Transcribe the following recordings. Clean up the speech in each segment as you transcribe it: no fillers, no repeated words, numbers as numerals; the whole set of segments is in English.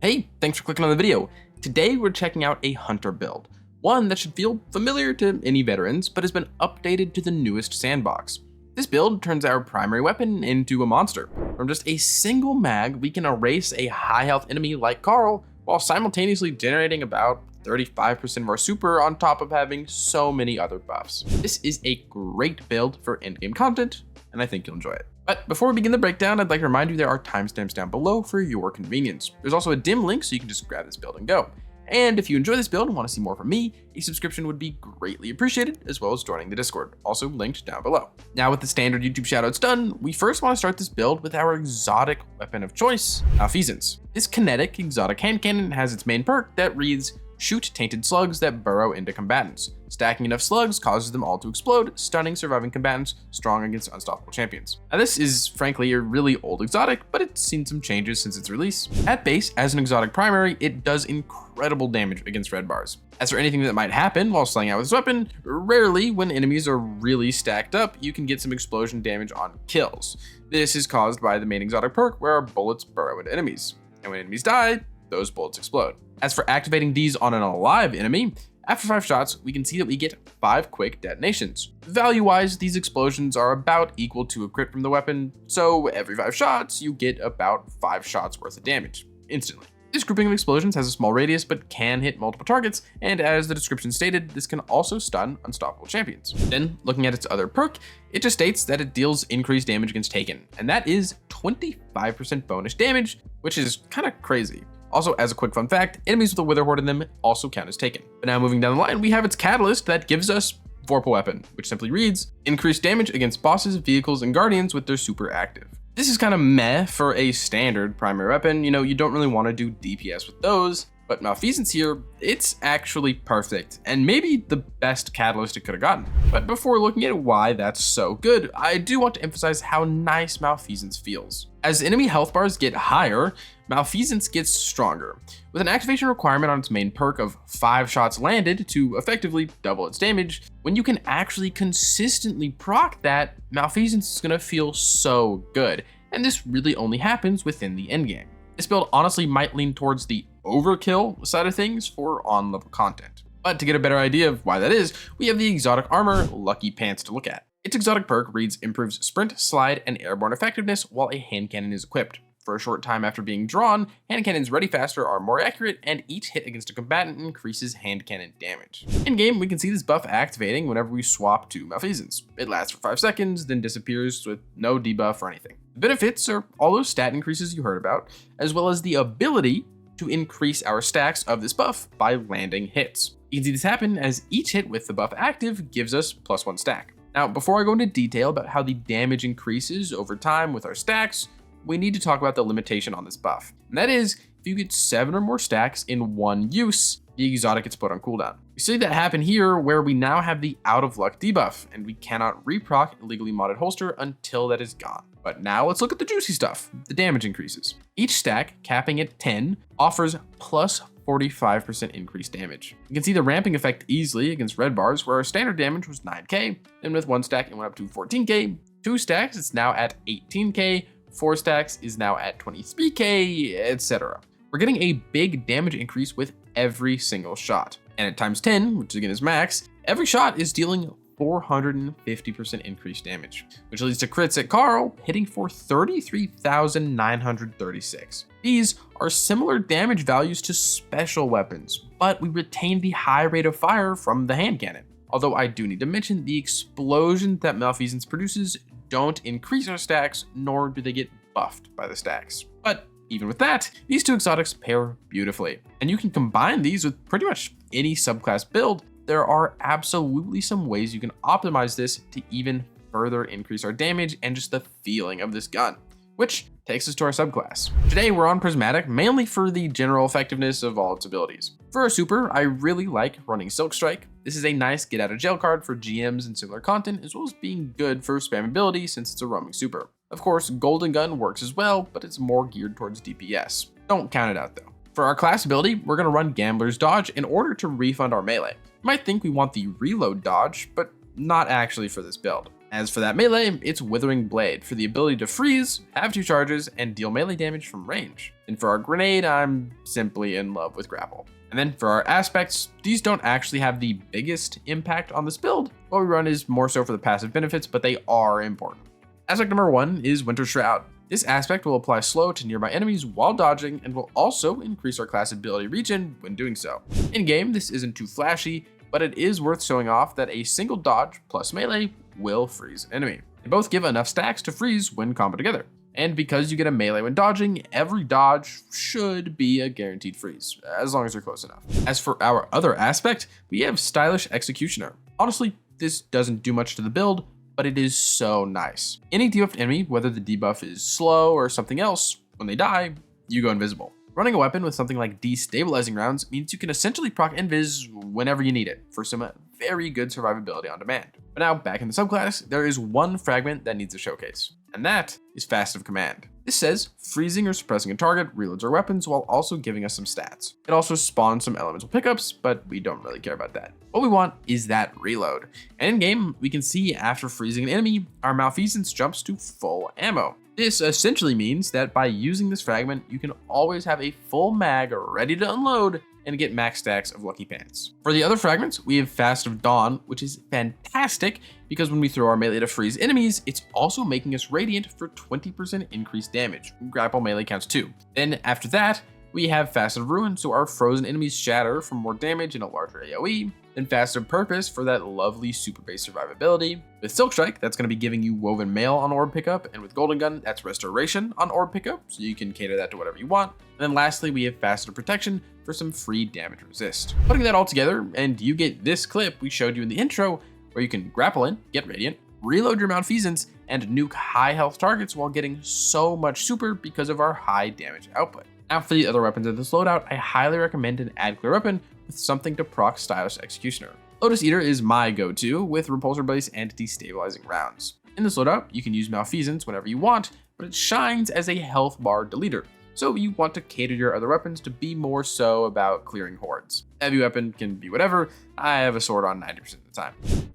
Hey, thanks for clicking on the video. Today we're checking out a hunter build, one that should feel familiar to any veterans, but has been updated to the newest sandbox. This build turns our primary weapon into a monster. From just a single mag, we can erase a high health enemy like Carl, while simultaneously generating about 35% of our super on top of having so many other buffs. This is a great build for endgame content, and I think you'll enjoy it. But before we begin the breakdown, I'd like to remind you there are timestamps down below for your convenience. There's also a dim link so you can just grab this build and go. And if you enjoy this build and want to see more from me, a subscription would be greatly appreciated, as well as joining the Discord, also linked down below. Now with the standard YouTube shoutouts done, we first want to start this build with our exotic weapon of choice, Malfeasance. This kinetic exotic handcannon has its main perk that reads, shoot tainted slugs that burrow into combatants. Stacking enough slugs causes them all to explode, stunning surviving combatants strong against unstoppable champions. Now this is frankly a really old exotic, but it's seen some changes since its release. At base, as an exotic primary, it does incredible damage against red bars. As for anything that might happen while slaying out with this weapon, rarely when enemies are really stacked up, you can get some explosion damage on kills. This is caused by the main exotic perk where our bullets burrow into enemies. And when enemies die, those bullets explode. As for activating these on an alive enemy, after 5 shots, we can see that we get 5 quick detonations. Value-wise, these explosions are about equal to a crit from the weapon, so every 5 shots, you get about 5 shots worth of damage, instantly. This grouping of explosions has a small radius, but can hit multiple targets, and as the description stated, this can also stun unstoppable champions. Then, looking at its other perk, it just states that it deals increased damage against Taken, and that is 25% bonus damage, which is kind of crazy. Also, as a quick fun fact, enemies with a Wither Horde in them also count as Taken. But now moving down the line, we have its catalyst that gives us Vorpal Weapon, which simply reads, increased damage against bosses, vehicles, and guardians with their super active. This is kind of meh for a standard primary weapon. You know, you don't really want to do DPS with those, but Malfeasance here, it's actually perfect, and maybe the best catalyst it could have gotten. But before looking at why that's so good, I do want to emphasize how nice Malfeasance feels. As enemy health bars get higher, Malfeasance gets stronger. With an activation requirement on its main perk of 5 shots landed to effectively double its damage, when you can actually consistently proc that, Malfeasance is going to feel so good, and this really only happens within the endgame. This build honestly might lean towards the overkill side of things for on-level content. But to get a better idea of why that is, we have the exotic armor Lucky Pants to look at. Its exotic perk reads improves sprint, slide, and airborne effectiveness while a handcannon is equipped. For a short time after being drawn, handcannons ready faster are more accurate, and each hit against a combatant increases handcannon damage. In game, we can see this buff activating whenever we swap to Malfeasance. It lasts for 5 seconds, then disappears with no debuff or anything. The benefits are all those stat increases you heard about, as well as the ability to increase our stacks of this buff by landing hits. You can see this happen as each hit with the buff active gives us +1 stack. Now, before I go into detail about how the damage increases over time with our stacks, we need to talk about the limitation on this buff. And that is, if you get 7 or more stacks in one use, the exotic gets put on cooldown. We see that happen here where we now have the out of luck debuff, and we cannot reproc illegally modded holster until that is gone. But now let's look at the juicy stuff, the damage increases. Each stack, capping at 10, offers plus 45% increased damage. You can see the ramping effect easily against red bars where our standard damage was 9k, then with 1 stack it went up to 14k, 2 stacks it's now at 18k, 4 stacks is now at 23k, etc. We're getting a big damage increase with every single shot. And at times 10, which again is max, every shot is dealing 450% increased damage, which leads to crits at Carl hitting for 33,936. These are similar damage values to special weapons, but we retain the high rate of fire from the handcannon. Although I do need to mention the explosions that Malfeasance produces don't increase our stacks, nor do they get buffed by the stacks. But even with that, these two exotics pair beautifully, and you can combine these with pretty much any subclass build. There are absolutely some ways you can optimize this to even further increase our damage and just the feeling of this gun, which takes us to our subclass. Today we're on Prismatic mainly for the general effectiveness of all its abilities. For our super, I really like running Silk Strike. This is a nice get out of jail card for GMs and similar content, as well as being good for spammability since it's a roaming super. Of course, Golden Gun works as well, but it's more geared towards DPS. Don't count it out though. For our class ability, we're going to run Gambler's Dodge in order to refund our melee. You might think we want the reload dodge, but not actually for this build. As for that melee, it's Withering Blade for the ability to freeze, have 2 charges, and deal melee damage from range. And for our grenade, I'm simply in love with grapple. And then for our aspects, these don't actually have the biggest impact on this build. What we run is more so for the passive benefits, but they are important. Aspect number 1 is Winter Shroud. This aspect will apply slow to nearby enemies while dodging and will also increase our class ability regen when doing so. In game, this isn't too flashy, but it is worth showing off that a single dodge plus melee will freeze an enemy. They both give enough stacks to freeze when comboed together. And because you get a melee when dodging, every dodge should be a guaranteed freeze, as long as you're close enough. As for our other aspect, we have Stylish Executioner. Honestly, this doesn't do much to the build, but it is so nice. Any debuffed enemy, whether the debuff is slow or something else, when they die, you go invisible. Running a weapon with something like destabilizing rounds means you can essentially proc invis whenever you need it for some very good survivability on demand. But now back in the subclass, there is one fragment that needs a showcase, and that is Fast of Command. This says freezing or suppressing a target reloads our weapons while also giving us some stats. It also spawns some elemental pickups, but we don't really care about that. What we want is that reload. And in game, we can see after freezing an enemy, our Malfeasance jumps to full ammo. This essentially means that by using this fragment, you can always have a full mag ready to unload and get max stacks of Lucky Pants. For the other fragments, we have Fast of Dawn, which is fantastic because when we throw our melee to freeze enemies, it's also making us radiant for 20% increased damage. Grapple melee counts too. Then after that, we have Fast of Ruin, so our frozen enemies shatter for more damage and a larger AoE. Then Fast of Purpose for that lovely super base survivability. With Silk Strike, that's going to be giving you Woven Mail on Orb pickup, and with Golden Gun, that's Restoration on Orb pickup, so you can cater that to whatever you want. And then lastly, we have Fast of Protection for some free damage resist. Putting that all together, and you get this clip we showed you in the intro, where you can grapple in, get Radiant, reload your Malfeasance, and nuke high health targets while getting so much super because of our high damage output. Now for the other weapons in this loadout, I highly recommend an Ad Clear weapon with something to proc Stylish Executioner. Lotus Eater is my go-to with Repulsor Blaze and Destabilizing Rounds. In this loadout, you can use Malfeasance whenever you want, but it shines as a health bar deleter. So you want to cater your other weapons to be more so about clearing hordes. Heavy weapon can be whatever, I have a sword on 90% of the time.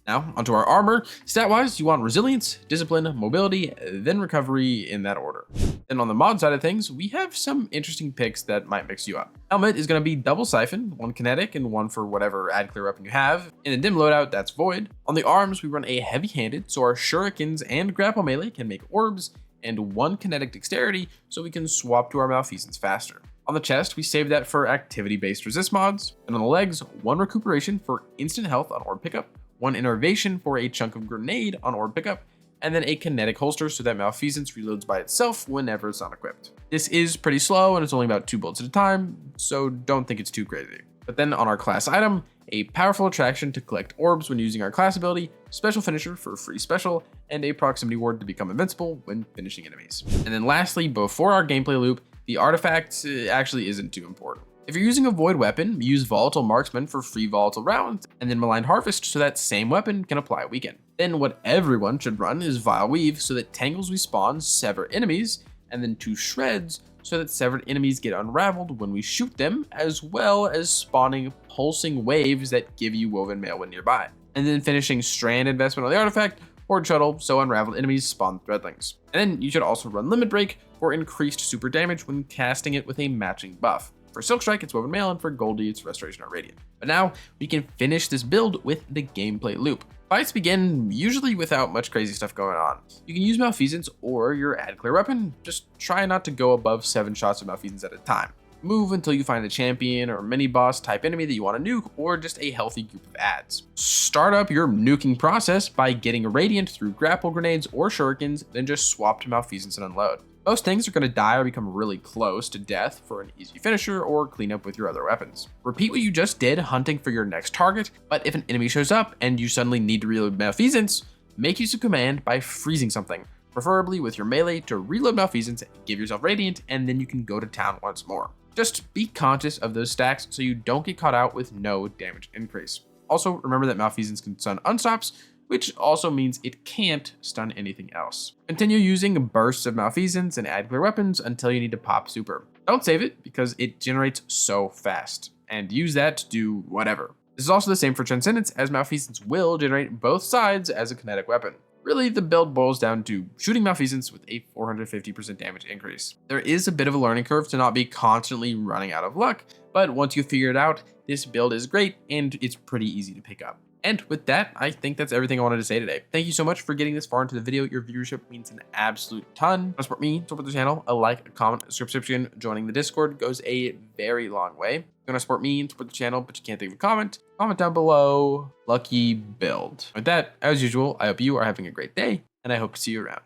Now, onto our armor. Stat-wise, you want Resilience, Discipline, Mobility, then Recovery in that order. Then on the mod side of things, we have some interesting picks that might mix you up. Helmet is going to be double Siphon, 1 kinetic and 1 for whatever Ad Clear weapon you have. In the dim loadout, that's Void. On the arms, we run a heavy-handed, so our shurikens and grapple melee can make orbs, and 1 kinetic dexterity so we can swap to our Malfeasance faster. On the chest, we save that for activity-based resist mods, and on the legs, 1 recuperation for instant health on orb pickup, 1 innervation for a chunk of grenade on orb pickup, and then a kinetic holster so that Malfeasance reloads by itself whenever it's not equipped. This is pretty slow and it's only about 2 bullets at a time, so don't think it's too crazy. But then on our class item, a powerful attraction to collect orbs when using our class ability, special finisher for free special, and a proximity ward to become invincible when finishing enemies. And then lastly, before our gameplay loop, the artifact actually isn't too important. If you're using a void weapon, use Volatile Marksman for free volatile rounds, and then Maligned Harvest so that same weapon can apply a weaken. Then what everyone should run is Vile Weave so that tangles we spawn sever enemies, and then 2 shreds so that severed enemies get unraveled when we shoot them, as well as spawning pulsing waves that give you Woven Mail when nearby. And then finishing Strand Investment on the artifact, Horde Shuttle so unraveled enemies spawn Threadlings. And then you should also run Limit Break for increased super damage when casting it with a matching buff. For Silk Strike, it's Woven Mail, and for Goldie, it's Restoration or Radiant. But now, we can finish this build with the gameplay loop. Fights begin usually without much crazy stuff going on. You can use Malfeasance or your Ad Clear weapon, just try not to go above 7 shots of Malfeasance at a time. Move until you find a champion or mini-boss type enemy that you want to nuke, or just a healthy group of ads. Start up your nuking process by getting a Radiant through grapple grenades or shurikens, then just swap to Malfeasance and unload. Most things are going to die or become really close to death for an easy finisher or clean up with your other weapons. Repeat what you just did hunting for your next target, but if an enemy shows up and you suddenly need to reload Malfeasance, make use of command by freezing something, preferably with your melee to reload Malfeasance, give yourself Radiant, and then you can go to town once more. Just be conscious of those stacks so you don't get caught out with no damage increase. Also, remember that Malfeasance can stun unstops, which also means it can't stun anything else. Continue using bursts of Malfeasance and Ad Clear weapons until you need to pop super. Don't save it because it generates so fast, and use that to do whatever. This is also the same for Transcendence, as Malfeasance will generate both sides as a kinetic weapon. Really, the build boils down to shooting malfeasance with a 450% damage increase. There is a bit of a learning curve to not be constantly running out of luck, but once you figure it out, this build is great and it's pretty easy to pick up. And with that, I think that's everything I wanted to say today. Thank you so much for getting this far into the video. Your viewership means an absolute ton. To support me, support the channel, a like, a comment, a subscription, joining the Discord goes a very long way. If you want to support me and support the channel, but you can't think of a comment down below. Lucky build. With that, as usual, I hope you are having a great day, and I hope to see you around.